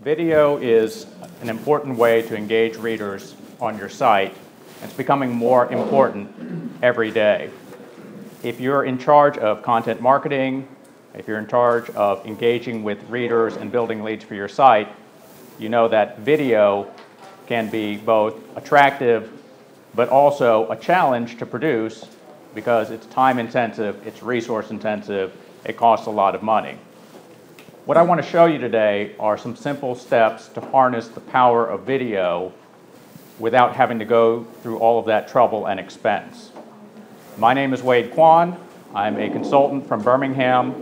Video is an important way to engage readers on your site. It's becoming more important every day. If you're in charge of content marketing, if you're in charge of engaging with readers and building leads for your site, you know that video can be both attractive but also a challenge to produce because it's time intensive, it's resource intensive, it costs a lot of money. What I want to show you today are some simple steps to harness the power of video without having to go through all of that trouble and expense. My name is Kwon. I'm a consultant from Birmingham.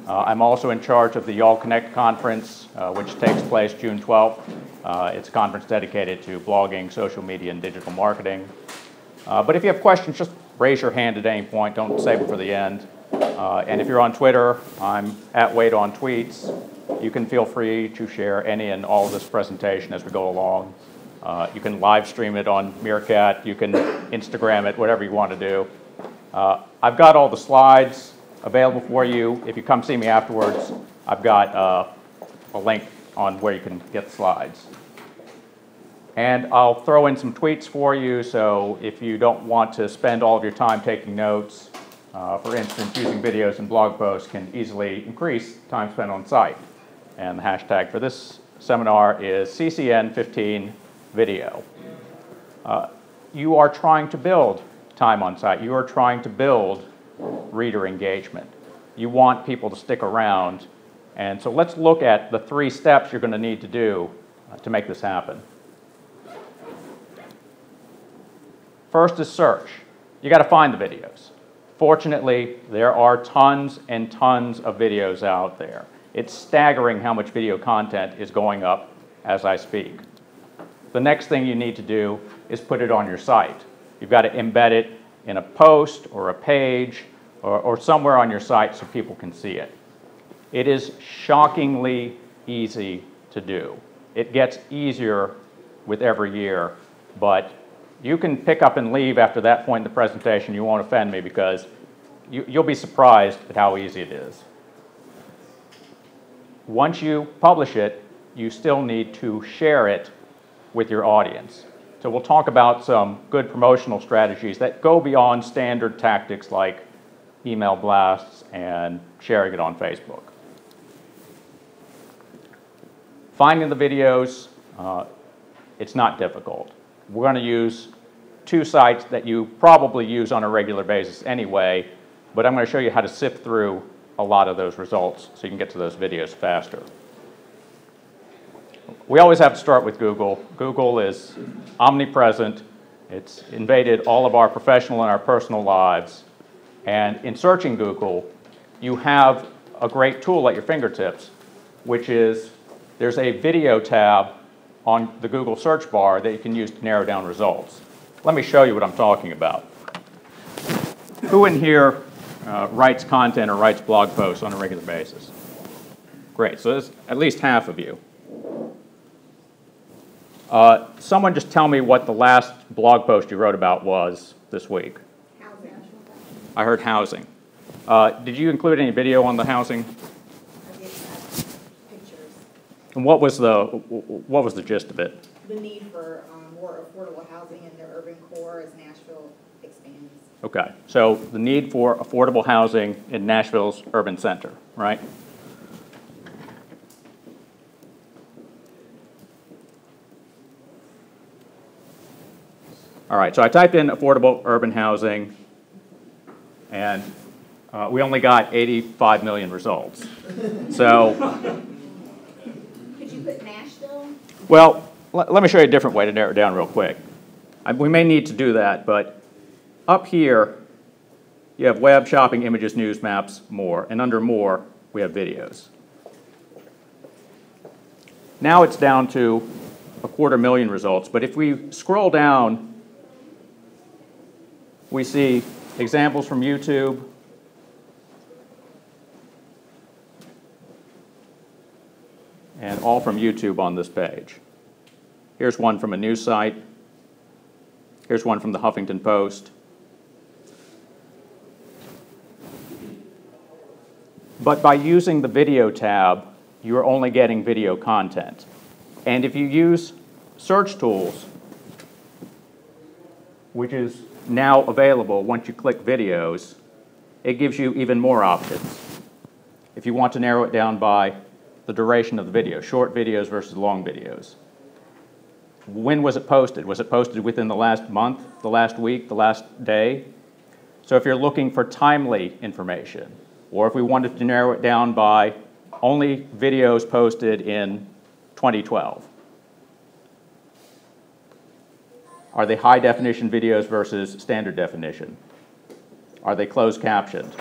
I'm also in charge of the Y'all Connect conference, which takes place June 12th. It's a conference dedicated to blogging, social media, and digital marketing. But if you have questions, just raise your hand at any point. Don't save them for the end. And if you're on Twitter, I'm at Wade on Tweets. You can feel free to share any and all of this presentation as we go along. You can live stream it on Meerkat. You can Instagram it, whatever you want to do. I've got all the slides available for you. If you come see me afterwards, I've got a link on where you can get the slides. And I'll throw in some tweets for you, so if you don't want to spend all of your time taking notes, for instance, using videos and blog posts can easily increase time spent on site. And the hashtag for this seminar is CCN15video. You are trying to build time on site. You are trying to build reader engagement. You want people to stick around. And so let's look at the 3 steps you're going to need to do to make this happen. First is search. You got to find the videos. Fortunately, there are tons and tons of videos out there. It's staggering how much video content is going up as I speak. The next thing you need to do is put it on your site. You've got to embed it in a post or a page or somewhere on your site so people can see it. It is shockingly easy to do. It gets easier with every year, but you can pick up and leave after that point in the presentation. You won't offend me because you'll be surprised at how easy it is. Once you publish it, you still need to share it with your audience. So we'll talk about some good promotional strategies that go beyond standard tactics like email blasts and sharing it on Facebook. Finding the videos, it's not difficult. We're going to use 2 sites that you probably use on a regular basis anyway, but I'm going to show you how to sift through a lot of those results so you can get to those videos faster. We always have to start with Google. Google is omnipresent. It's invaded all of our professional and our personal lives. And in searching Google, you have a great tool at your fingertips, which is there's a video tab on the Google search bar that you can use to narrow down results. Let me show you what I'm talking about. Who in here writes content or writes blog posts on a regular basis? Great, so there's at least half of you. Someone just tell me what the last blog post you wrote about was this week. Housing. I heard housing. Did you include any video on the housing? I did have pictures. And what was the gist of it? The need for more affordable housing in the urban core as Nashville expands. Okay, so the need for affordable housing in Nashville's urban center, right? All right, so I typed in affordable urban housing, and we only got 85 million results. So, Could you put Nashville? well, let me show you a different way to narrow it down real quick. We may need to do that, but up here, you have web, shopping, images, news, maps, more, and under more, we have videos. Now it's down to 250,000 results, but if we scroll down, we see examples from YouTube, and all from YouTube on this page. Here's one from a news site. Here's one from the Huffington Post. But by using the video tab, you're only getting video content. And if you use search tools, which is now available once you click videos, it gives you even more options. If you want to narrow it down by the duration of the video, short videos versus long videos. When was it posted? Was it posted within the last month, the last week, the last day? So if you're looking for timely information, or if we wanted to narrow it down by only videos posted in 2012. Are they high definition videos versus standard definition? Are they closed captioned?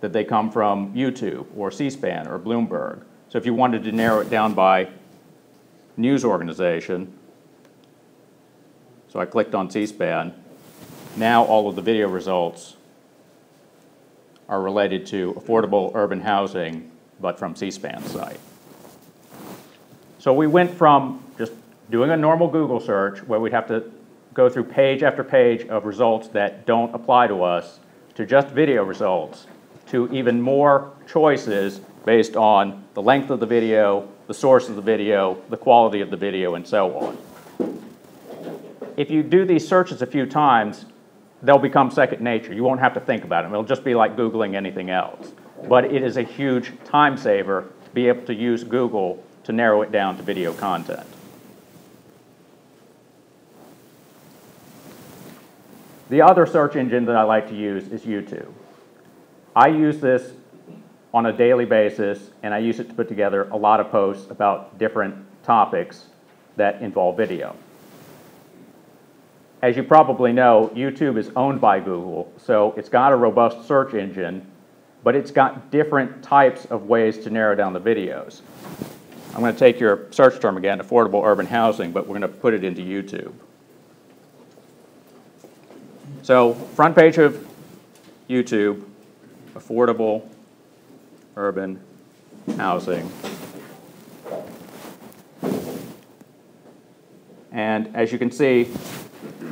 Did they come from YouTube or C-SPAN or Bloomberg? So if you wanted to narrow it down by news organization, so I clicked on C-SPAN, now all of the video results are related to affordable urban housing, but from C-SPAN's site. So we went from just doing a normal Google search where we'd have to go through page after page of results that don't apply to us to just video results, to even more choices based on the length of the video, the source of the video, the quality of the video, and so on. If you do these searches a few times, they'll become second nature. You won't have to think about them. It'll just be like Googling anything else. But it is a huge time saver to be able to use Google to narrow it down to video content. The other search engine that I like to use is YouTube. I use this on a daily basis, and I use it to put together a lot of posts about different topics that involve video. As you probably know, YouTube is owned by Google, so it's got a robust search engine, but it's got different types of ways to narrow down the videos. I'm going to take your search term again, affordable urban housing, but we're going to put it into YouTube. So, front page of YouTube, affordable urban housing. And as you can see,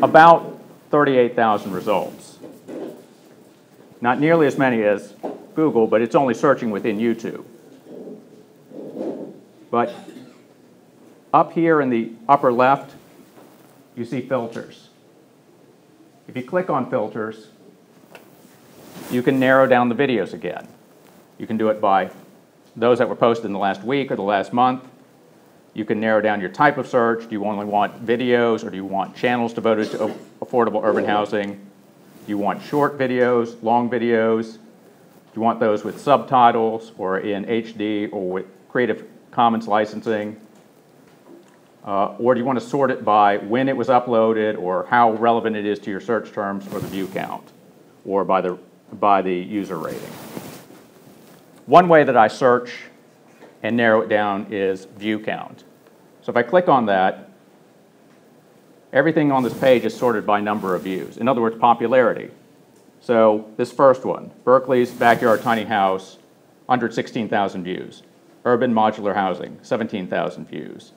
about 38,000 results. Not nearly as many as Google, but it's only searching within YouTube. But up here in the upper left, you see filters. If you click on filters, you can narrow down the videos again. You can do it by those that were posted in the last week or the last month. You can narrow down your type of search. Do you only want videos, or do you want channels devoted to affordable urban housing? Do you want short videos, long videos? Do you want those with subtitles or in HD or with Creative Commons licensing? Or do you want to sort it by when it was uploaded, or how relevant it is to your search terms, or the view count, or by the user rating? One way that I search and narrow it down is view count. So if I click on that, everything on this page is sorted by number of views. In other words, popularity. So this first one, Berkeley's backyard tiny house, 116,000 views. Urban modular housing, 17,000 views.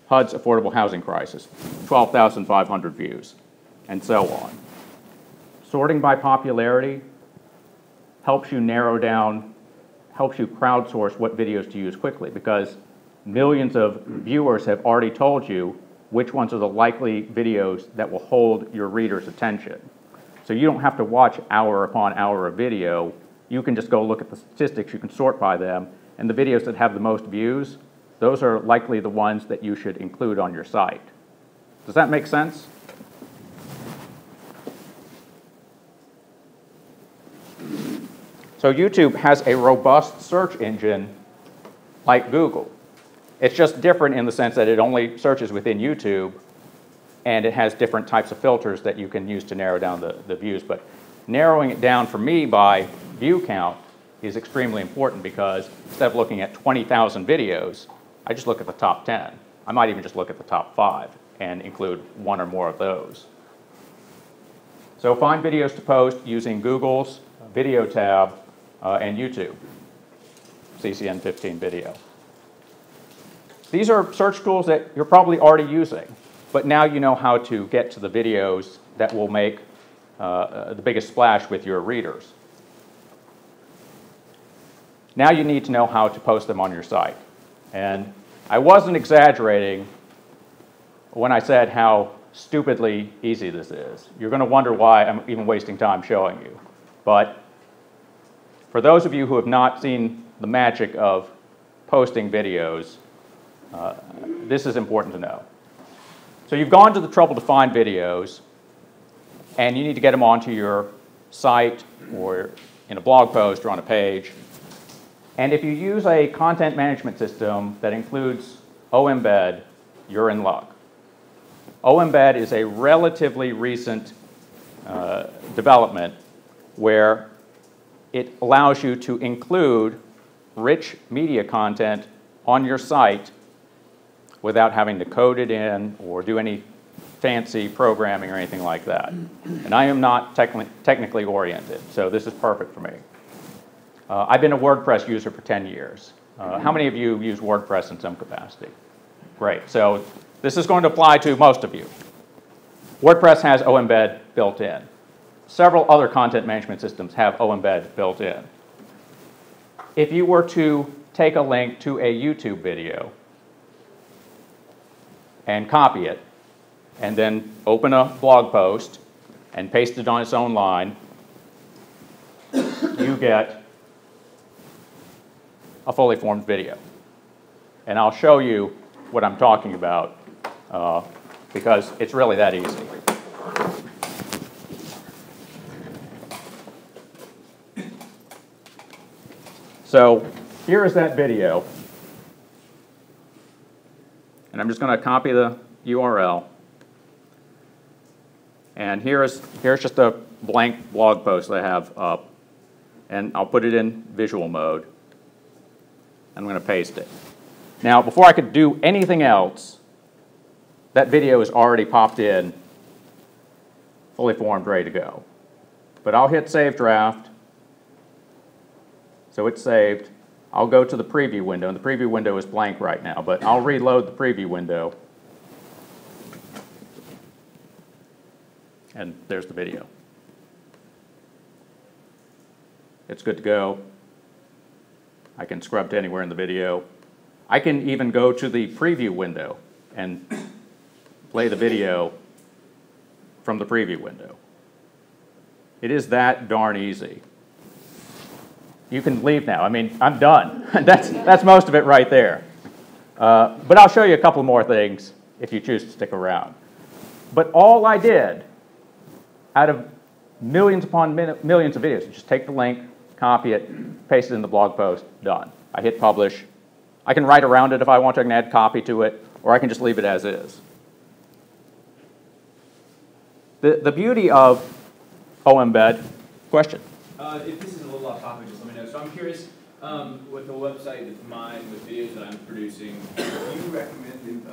HUD's affordable housing crisis, 12,500 views, and so on. Sorting by popularity helps you narrow down, helps you crowdsource what videos to use quickly, because millions of viewers have already told you which ones are the likely videos that will hold your reader's attention. So you don't have to watch hour upon hour of video. You can just go look at the statistics, you can sort by them, and the videos that have the most views, those are likely the ones that you should include on your site. Does that make sense? So YouTube has a robust search engine like Google. It's just different in the sense that it only searches within YouTube, and it has different types of filters that you can use to narrow down the views. But narrowing it down for me by view count is extremely important, because instead of looking at 20,000 videos, I just look at the top 10. I might even just look at the top 5 and include one or more of those. So find videos to post using Google's video tab and YouTube, CCN 15 video. These are search tools that you're probably already using, but now you know how to get to the videos that will make the biggest splash with your readers. Now you need to know how to post them on your site. And I wasn't exaggerating when I said how stupidly easy this is. You're going to wonder why I'm even wasting time showing you. But for those of you who have not seen the magic of posting videos, this is important to know. So you've gone to the trouble to find videos, and you need to get them onto your site or in a blog post or on a page. And if you use a content management system that includes Embed, you're in luck. Embed is a relatively recent development where it allows you to include rich media content on your site without having to code it in or do any fancy programming or anything like that. And I am not technically oriented, so this is perfect for me. I've been a WordPress user for 10 years. How many of you use WordPress in some capacity? Great, so this is going to apply to most of you. WordPress has Embed built in. Several other content management systems have Embed built in. If you were to take a link to a YouTube video and copy it, and then open a blog post and paste it on its own line, you get a fully formed video. And I'll show you what I'm talking about because it's really that easy. So here is that video. And I'm just going to copy the URL. And here's just a blank blog post that I have up. And I'll put it in visual mode. I'm going to paste it. Now, before I could do anything else, that video is already popped in, fully formed, ready to go. But I'll hit Save Draft. So it's saved. I'll go to the preview window, and the preview window is blank right now, but I'll reload the preview window. And there's the video. It's good to go. I can scrub to anywhere in the video. I can even go to the preview window and play the video from the preview window. It is that darn easy. You can leave now. I mean, I'm done. That's most of it right there. But I'll show you a couple more things if you choose to stick around. But all I did out of millions upon millions of videos is just take the link, copy it, paste it in the blog post, done. I hit publish. I can write around it if I want to, I can add copy to it, or I can just leave it as is. The beauty of Embed, question? If this is a little off topic, just let me know. So I'm curious, with a website that's mine, with videos that I'm producing, do you recommend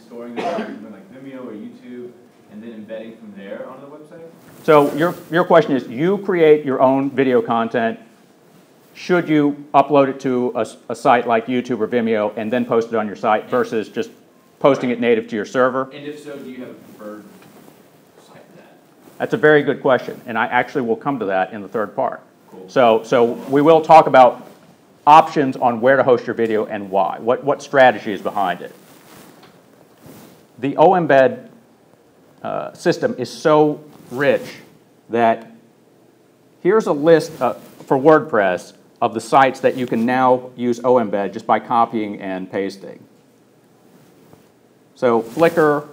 storing them on something like Vimeo or YouTube, and then embedding from there on the website? So your question is, you create your own video content. Should you upload it to a site like YouTube or Vimeo and then post it on your site versus just posting it native to your server? And if so, do you have a preferred site for that? That's a very good question, and I actually will come to that in the third part. Cool. So we will talk about options on where to host your video and why, what strategy is behind it. The Embed system is so rich that here's a list for WordPress of the sites that you can now use Embed just by copying and pasting. So Flickr,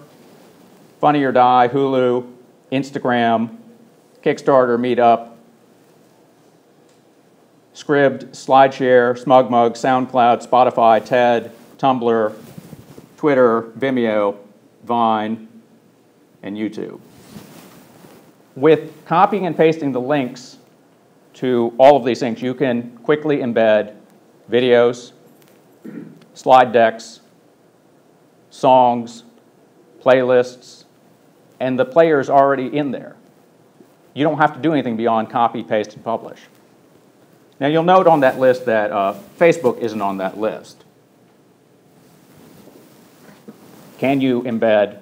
Funny or Die, Hulu, Instagram, Kickstarter, Meetup, Scribd, SlideShare, SmugMug, SoundCloud, Spotify, TED, Tumblr, Twitter, Vimeo, Vine, and YouTube. With copying and pasting the links to all of these things, you can quickly embed videos, slide decks, songs, playlists, and the player is already in there. You don't have to do anything beyond copy, paste, and publish. Now you'll note on that list that Facebook isn't on that list. Can you embed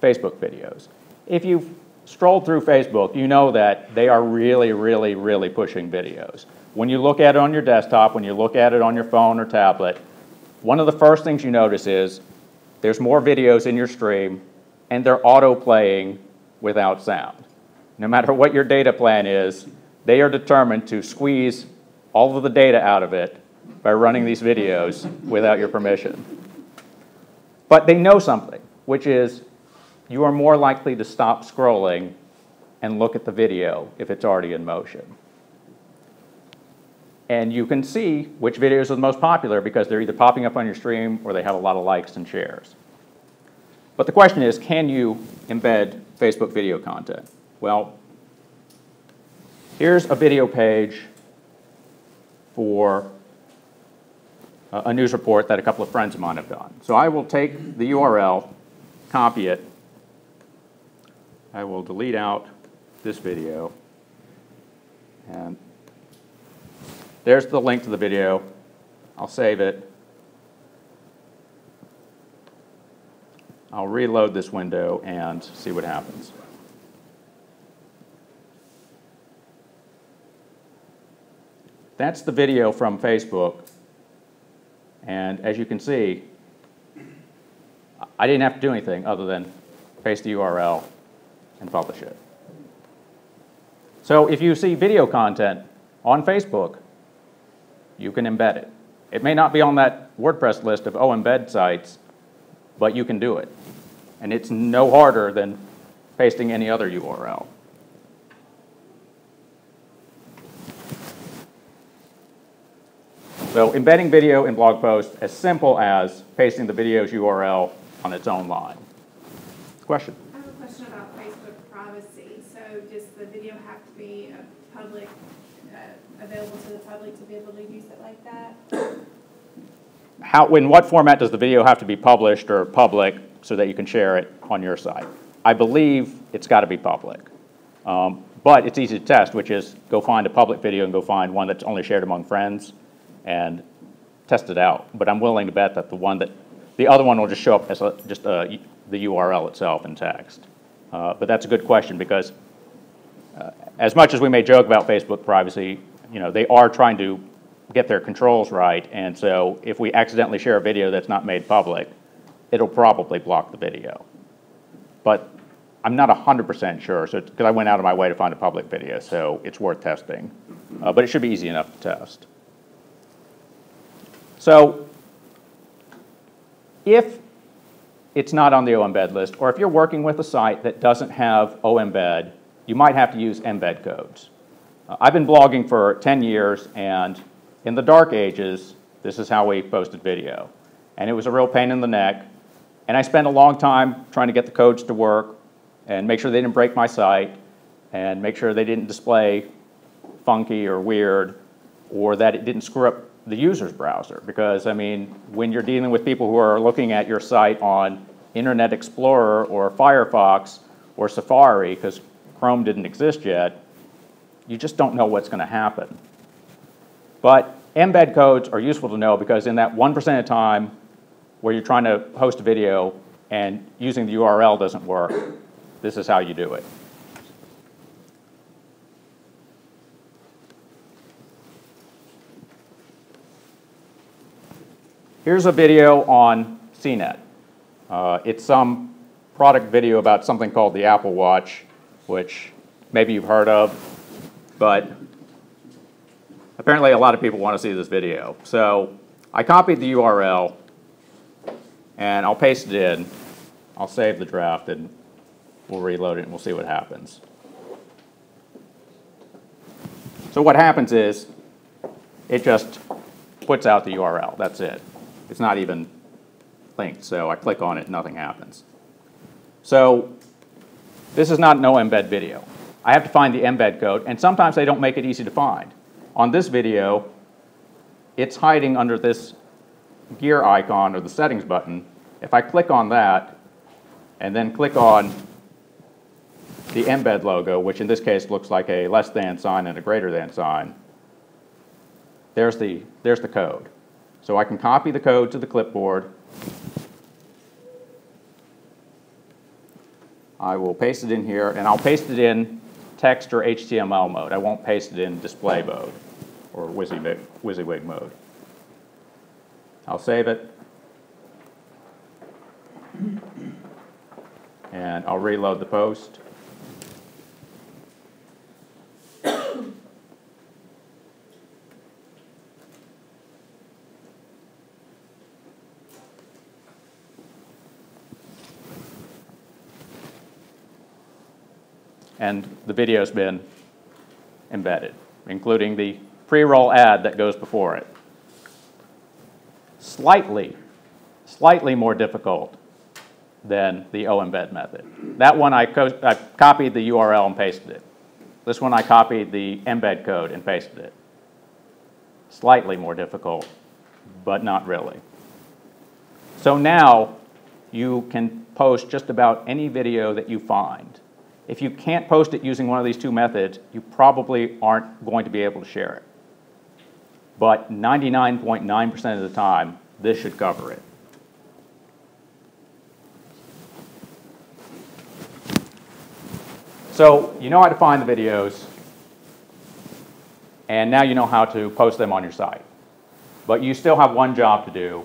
Facebook videos? If you've strolled through Facebook, you know that they are really, really, really pushing videos. When you look at it on your desktop, when you look at it on your phone or tablet, one of the first things you notice is there's more videos in your stream, and they're auto-playing without sound. No matter what your data plan is, they are determined to squeeze all of the data out of it by running these videos without your permission. But they know something, which is you are more likely to stop scrolling and look at the video if it's already in motion. And you can see which videos are the most popular because they're either popping up on your stream or they have a lot of likes and shares. But the question is, can you embed Facebook video content? Well, here's a video page for a news report that a couple of friends of mine have done. So I will take the URL, copy it. I will delete out this video. And there's the link to the video. I'll save it. I'll reload this window and see what happens. That's the video from Facebook. And as you can see, I didn't have to do anything other than paste the URL and publish it. So if you see video content on Facebook, you can embed it. It may not be on that WordPress list of embed sites, but you can do it. And it's no harder than pasting any other URL. So embedding video in blog posts as simple as pasting the video's URL on its own line. Question? I have a question about Facebook privacy. So does the video have to be public, available to the public to be able to use it like that? In what format does the video have to be published or public so that you can share it on your site? I believe it's got to be public. But it's easy to test, which is go find a public video and go find one that's only shared among friends and test it out. But I'm willing to bet that the other one will just show up as the URL itself in text. But that's a good question because as much as we may joke about Facebook privacy, they are trying to get their controls right. And so if we accidentally share a video that's not made public, it'll probably block the video. But I'm not 100% sure, because I went out of my way to find a public video, so it's worth testing. But it should be easy enough to test. So if it's not on the Embed list, or if you're working with a site that doesn't have Embed, you might have to use Embed Codes. I've been blogging for 10 years, and in the dark ages, this is how we posted video. And it was a real pain in the neck. And I spent a long time trying to get the codes to work and make sure they didn't break my site and make sure they didn't display funky or weird or that it didn't screw up the user's browser. Because, I mean, when you're dealing with people who are looking at your site on Internet Explorer or Firefox or Safari, because Chrome didn't exist yet, you just don't know what's going to happen. But embed codes are useful to know because in that 1% of the time where you're trying to host a video and using the URL doesn't work, this is how you do it. Here's a video on CNET. It's some product video about something called the Apple Watch, which maybe you've heard of, but apparently a lot of people want to see this video. So I copied the URL, and I'll paste it in. I'll save the draft, and we'll reload it, and we'll see what happens. So what happens is it just puts out the URL. That's it. It's not even linked. So I click on it, nothing happens. So this is not an embed video. I have to find the embed code, and sometimes they don't make it easy to find. On this video, it's hiding under this gear icon or the settings button. If I click on that and then click on the embed logo, which in this case looks like a less than sign and a greater than sign, there's the code. So I can copy the code to the clipboard. I will paste it in here, and I'll paste it in text or HTML mode. I won't paste it in display mode or WYSIWYG mode. I'll save it. And I'll reload the post. And the video's been embedded, including the pre-roll ad that goes before it. Slightly more difficult than the embed method. That one I copied the URL and pasted it. This one I copied the embed code and pasted it. Slightly more difficult, but not really. So now you can post just about any video that you find. If you can't post it using one of these two methods, you probably aren't going to be able to share it. But 99.9% of the time, this should cover it. So you know how to find the videos, and now you know how to post them on your site. But you still have one job to do,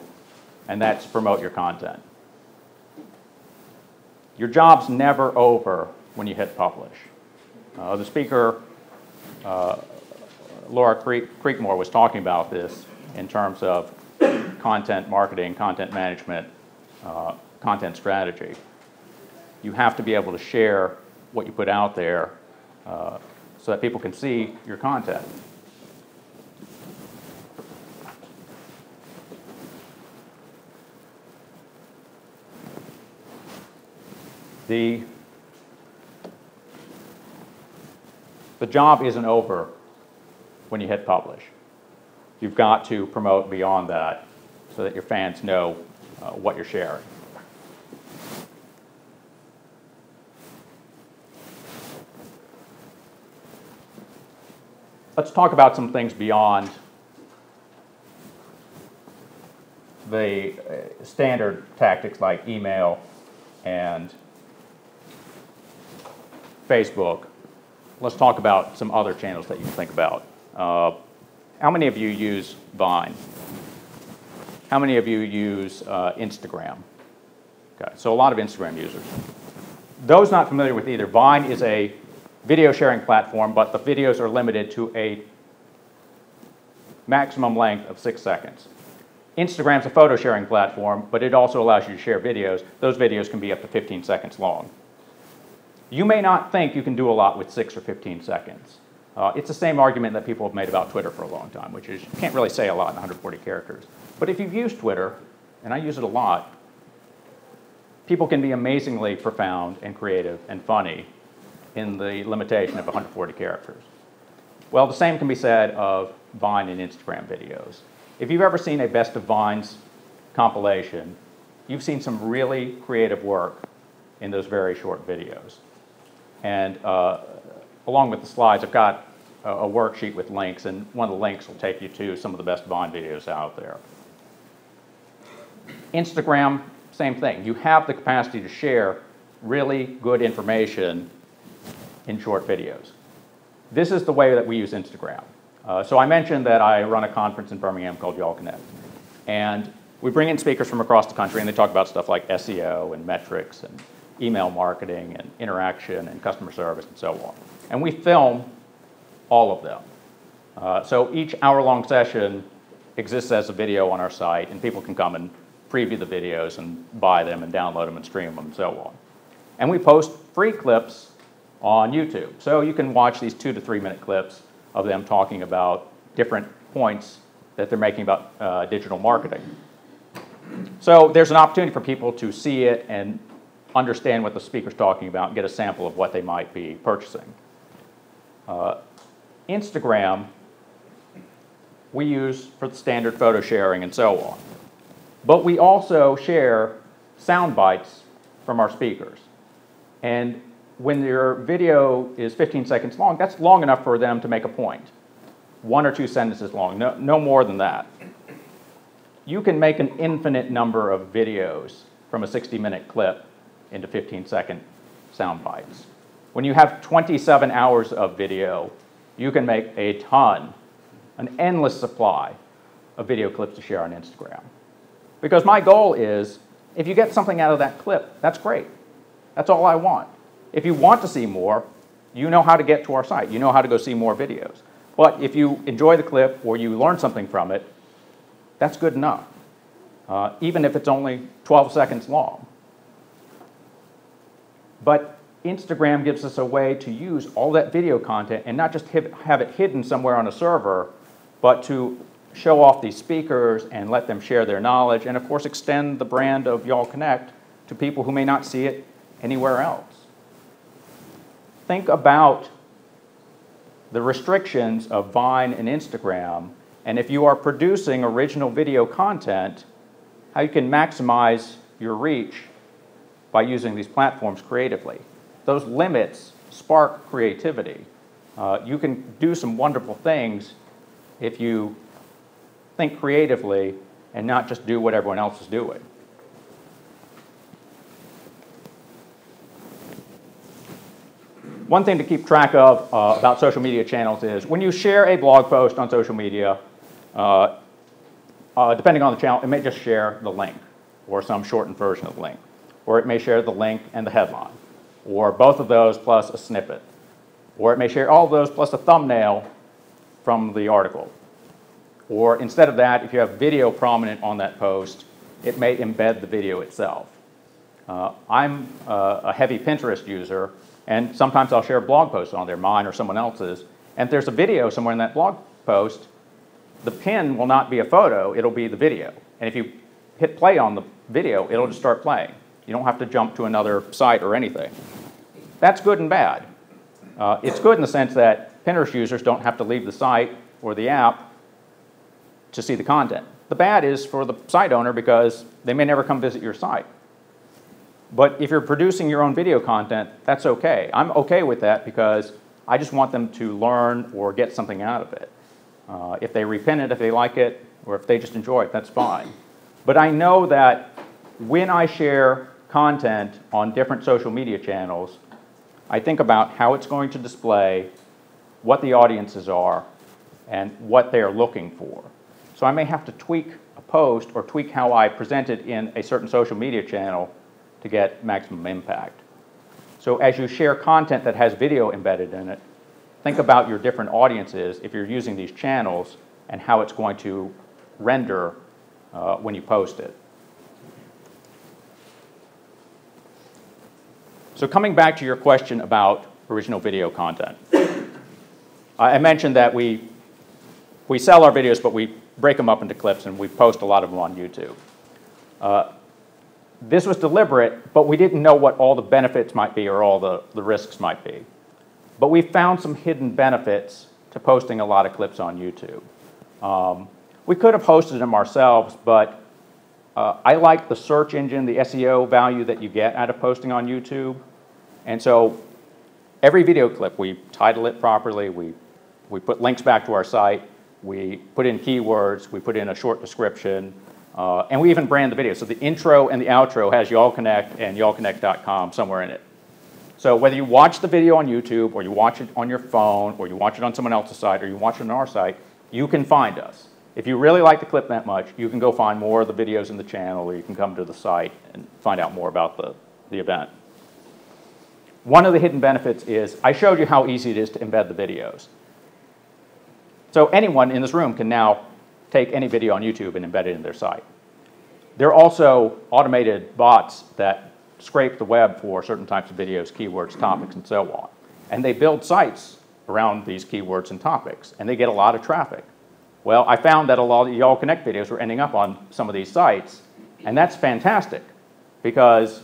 and that's promote your content. Your job's never over when you hit publish. The speaker, Laura Creekmore, was talking about this in terms of content marketing, content management, content strategy. You have to be able to share what you put out there so that people can see your content. The job isn't over when you hit publish. You've got to promote beyond that so that your fans know what you're sharing. Let's talk about some things beyond the standard tactics like email and Facebook. Let's talk about some other channels that you can think about. How many of you use Vine? How many of you use Instagram? Okay, so a lot of Instagram users. Those not familiar with either, Vine is a video sharing platform, but the videos are limited to a maximum length of 6 seconds. Instagram's a photo sharing platform, but it also allows you to share videos. Those videos can be up to 15 seconds long. You may not think you can do a lot with 6 or 15 seconds. It's the same argument that people have made about Twitter for a long time, which is you can't really say a lot in 140 characters. But if you've used Twitter, and I use it a lot, people can be amazingly profound and creative and funny in the limitation of 140 characters. Well, the same can be said of Vine and Instagram videos. If you've ever seen a Best of Vines compilation, you've seen some really creative work in those very short videos. And along with the slides, I've got a worksheet with links, and one of the links will take you to some of the best Vine videos out there. Instagram, same thing. You have the capacity to share really good information in short videos. This is the way that we use Instagram. So I mentioned that I run a conference in Birmingham called Y'all Connect. And we bring in speakers from across the country, and they talk about stuff like SEO and metrics and email marketing and interaction and customer service and so on. And we film all of them. So each hour-long session exists as a video on our site, and people can come and preview the videos and buy them and download them and stream them and so on. And we post free clips on YouTube. So you can watch these 2 to 3 minute clips of them talking about different points that they're making about digital marketing. So there's an opportunity for people to see it and understand what the speaker's talking about and get a sample of what they might be purchasing. Instagram, we use for the standard photo sharing and so on. But we also share sound bites from our speakers. And when your video is 15 seconds long, that's long enough for them to make a point. 1 or 2 sentences long, no more than that. You can make an infinite number of videos from a 60-minute clip into 15-second sound bites. When you have 27 hours of video, you can make a ton, an endless supply of video clips to share on Instagram. Because my goal is If you get something out of that clip, that's great. That's all I want. If you want to see more, you know how to get to our site. You know how to go see more videos. But if you enjoy the clip or you learn something from it, that's good enough, even if it's only 12 seconds long. But Instagram gives us a way to use all that video content and not just have it hidden somewhere on a server, but to show off these speakers and let them share their knowledge, and of course extend the brand of Y'all Connect to people who may not see it anywhere else. Think about the restrictions of Vine and Instagram, and if you are producing original video content, how you can maximize your reach by using these platforms creatively. Those limits spark creativity. You can do some wonderful things if you think creatively and not just do what everyone else is doing. One thing to keep track of about social media channels is when you share a blog post on social media, depending on the channel, it may just share the link or some shortened version of the link, or it may share the link and the headline, or both of those plus a snippet, or it may share all of those plus a thumbnail from the article. Or instead of that, if you have video prominent on that post, it may embed the video itself. I'm a heavy Pinterest user, and sometimes I'll share blog posts on there, mine or someone else's, and if there's a video somewhere in that blog post, the pin will not be a photo, it'll be the video. And if you hit play on the video, it'll just start playing. You don't have to jump to another site or anything. That's good and bad. It's good in the sense that Pinterest users don't have to leave the site or the app to see the content. The bad is for the site owner because they may never come visit your site. But if you're producing your own video content, that's okay. I'm okay with that because I just want them to learn or get something out of it. If they repin it, if they like it, or if they just enjoy it, that's fine. But I know that when I share content on different social media channels, I think about how it's going to display, what the audiences are, and what they're looking for. So I may have to tweak a post or tweak how I present it in a certain social media channel to get maximum impact. So as you share content that has video embedded in it, think about your different audiences if you're using these channels and how it's going to render when you post it. So coming back to your question about original video content. I mentioned that we sell our videos, but we break them up into clips and we post a lot of them on YouTube. This was deliberate, but we didn't know what all the benefits might be or all the risks might be. But we found some hidden benefits to posting a lot of clips on YouTube. We could have hosted them ourselves, but I like the search engine, the SEO value that you get out of posting on YouTube. And so every video clip, we title it properly, we put links back to our site, we put in keywords, we put in a short description, and we even brand the video. So the intro and the outro has Y'all Connect and y'allconnect.com somewhere in it. So whether you watch the video on YouTube, or you watch it on your phone, or you watch it on someone else's site, or you watch it on our site, you can find us. If you really like the clip that much, you can go find more of the videos in the channel, or you can come to the site and find out more about the event. One of the hidden benefits is I showed you how easy it is to embed the videos. So anyone in this room can now take any video on YouTube and embed it in their site. There are also automated bots that scrape the web for certain types of videos, keywords, topics, and so on. And they build sites around these keywords and topics, and they get a lot of traffic. Well, I found that a lot of the Y'all Connect videos were ending up on some of these sites, and that's fantastic because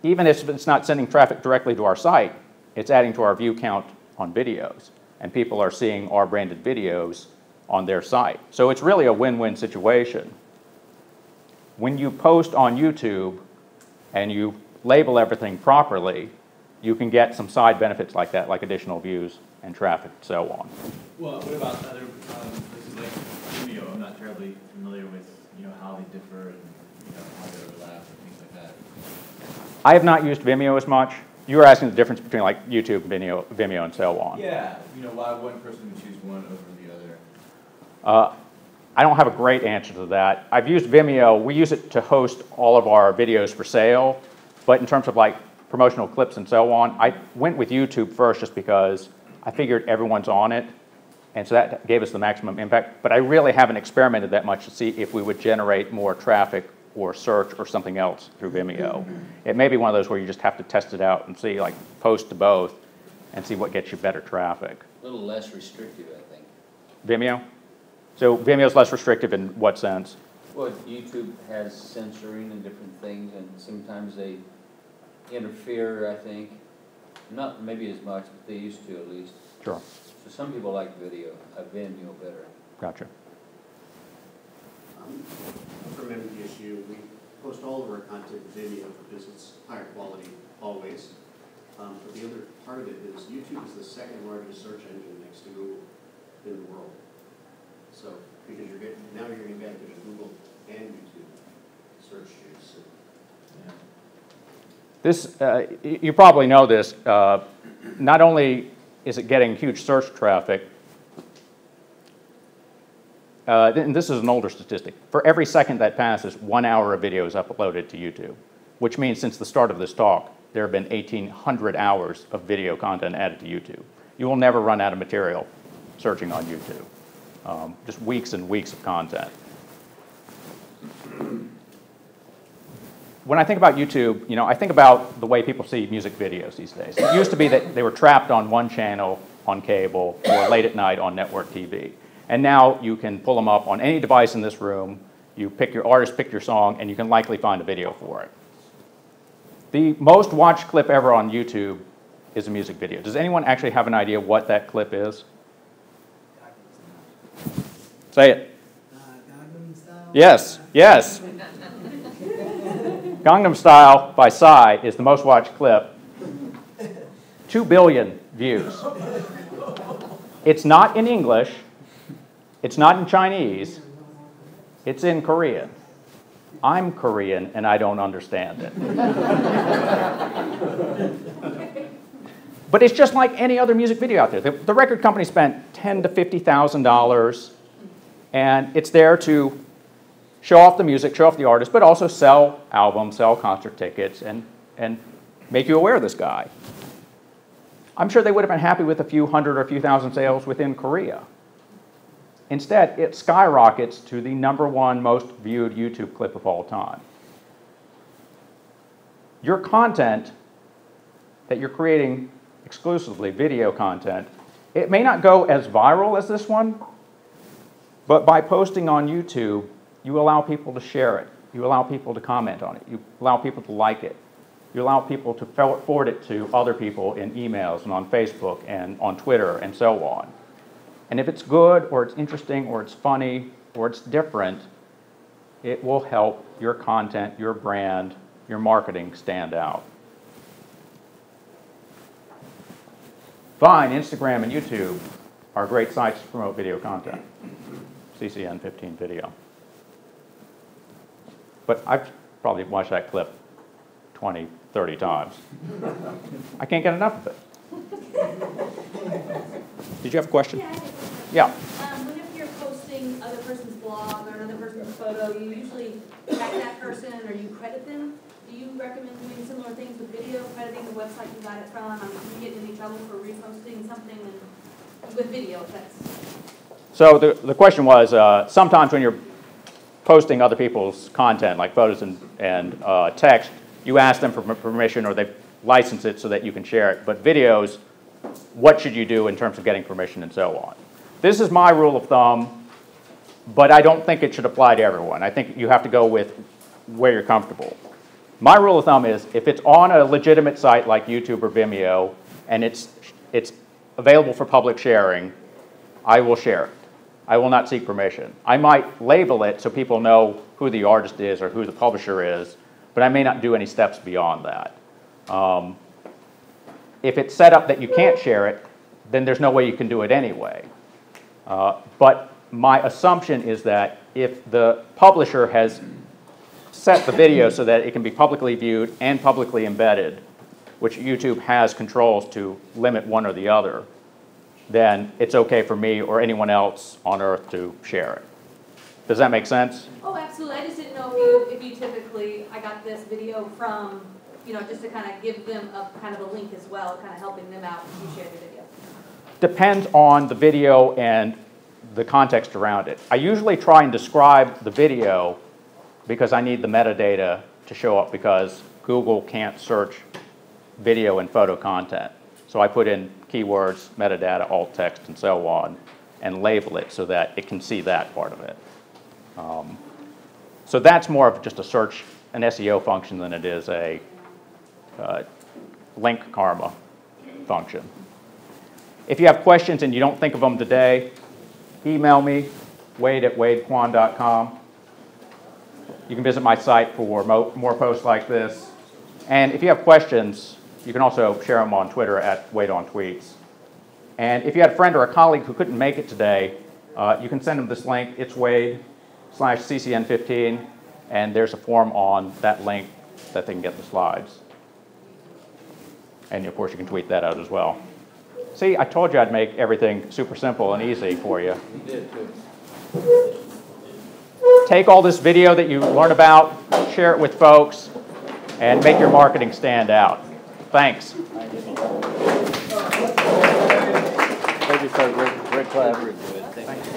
even if it's not sending traffic directly to our site, it's adding to our view count on videos, and people are seeing our branded videos on their site. So it's really a win-win situation. When you post on YouTube and you label everything properly, you can get some side benefits like that, like additional views and traffic and so on. Well, what about other places like Vimeo? I'm not terribly familiar with how they differ and how they overlap and things like that. I have not used Vimeo as much. You were asking the difference between like YouTube, Vimeo, and so on. Yeah, why one person would choose one over the other. I don't have a great answer to that. I've used Vimeo. We use it to host all of our videos for sale, but in terms of like promotional clips and so on, I went with YouTube first just because I figured everyone's on it, and so that gave us the maximum impact. But I really haven't experimented that much to see if we would generate more traffic or search or something else through Vimeo. It may be one of those where you just have to test it out and see, like, post to both and see what gets you better traffic. A little less restrictive, I think. Vimeo? So Vimeo's less restrictive in what sense? Well, YouTube has censoring and different things, and sometimes they interfere, I think. Not maybe as much, but they used to at least. Sure. So some people like Vimeo better. Gotcha. For Embedding issue, we post all of our content to Vimeo because it's higher quality always. But the other part of it is YouTube is the second largest search engine next to Google in the world. So because now you're getting benefit of Google and YouTube search use. This, you probably know this, not only is it getting huge search traffic, and this is an older statistic, for every second that passes, 1 hour of video is uploaded to YouTube, which means since the start of this talk, there have been 1,800 hours of video content added to YouTube. You will never run out of material searching on YouTube. Just weeks and weeks of content. When I think about YouTube, you know, I think about the way people see music videos these days. It used to be that they were trapped on one channel on cable or late at night on network TV. And now you can pull them up on any device in this room, you pick your artist, pick your song, and you can likely find a video for it. The most watched clip ever on YouTube is a music video. Does anyone actually have an idea what that clip is? Say it. Gangnam Style. Yes, yes. Gangnam Style by Psy is the most watched clip. 2 billion views. It's not in English. It's not in Chinese. It's in Korean. I'm Korean and I don't understand it. But it's just like any other music video out there. The record company spent $10,000 to $50,000, and it's there to show off the music, show off the artist, but also sell albums, sell concert tickets, and make you aware of this guy. I'm sure they would have been happy with a few hundred or a few thousand sales within Korea. Instead, it skyrockets to the #1 most viewed YouTube clip of all time. Your content that you're creating exclusively, video content, it may not go as viral as this one, but by posting on YouTube, you allow people to share it. You allow people to comment on it. You allow people to like it. You allow people to forward it to other people in emails and on Facebook and on Twitter and so on. And if it's good or it's interesting or it's funny or it's different, it will help your content, your brand, your marketing stand out. Vine, Instagram, and YouTube are great sites to promote video content. CCN 15 video. But I've probably watched that clip 20, 30 times. I can't get enough of it. Did you have a question? Yeah, I have a question. Yeah. Whenever you're posting other person's blog or another person's photo, you usually tag that person or you credit them. Do you recommend doing similar things with video, crediting the website you got it from? You get in any trouble for reposting something with video? So the question was, sometimes when you're posting other people's content, like photos and text, you ask them for permission or they license it so that you can share it. But videos, what should you do in terms of getting permission and so on? This is my rule of thumb, but I don't think it should apply to everyone. I think you have to go with where you're comfortable. My rule of thumb is if it's on a legitimate site like YouTube or Vimeo and it's available for public sharing, I will share it. I will not seek permission. I might label it so people know who the artist is or who the publisher is, but I may not do any steps beyond that. If it's set up that you can't share it, then there's no way you can do it anyway. But my assumption is that if the publisher has set the video so that it can be publicly viewed and publicly embedded, which YouTube has controls to limit one or the other, then it's okay for me or anyone else on earth to share it. Does that make sense? Oh, absolutely. I just didn't know if you typically, I got this video from, just to kind of give them a kind of a link as well, kind of helping them out as you share the video. Depends on the video and the context around it. I usually try and describe the video because I need the metadata to show up because Google can't search video and photo content. So I put in keywords, metadata, alt text, and so on, and label it so that it can see that part of it. So that's more of just a search, an SEO function than it is a link karma function. If you have questions and you don't think of them today, email me, wade@wadekwon.com. You can visit my site for more posts like this. And if you have questions, you can also share them on Twitter @WadeOnTweets. And if you had a friend or a colleague who couldn't make it today, you can send them this link. It's Wade/CCN15, and there's a form on that link that they can get the slides. And of course, you can tweet that out as well. See, I told you I'd make everything super simple and easy for you. You did too. Take all this video that you learn about, share it with folks, and make your marketing stand out. Thanks. Thank you, sir. Great class. Very good. Thank you.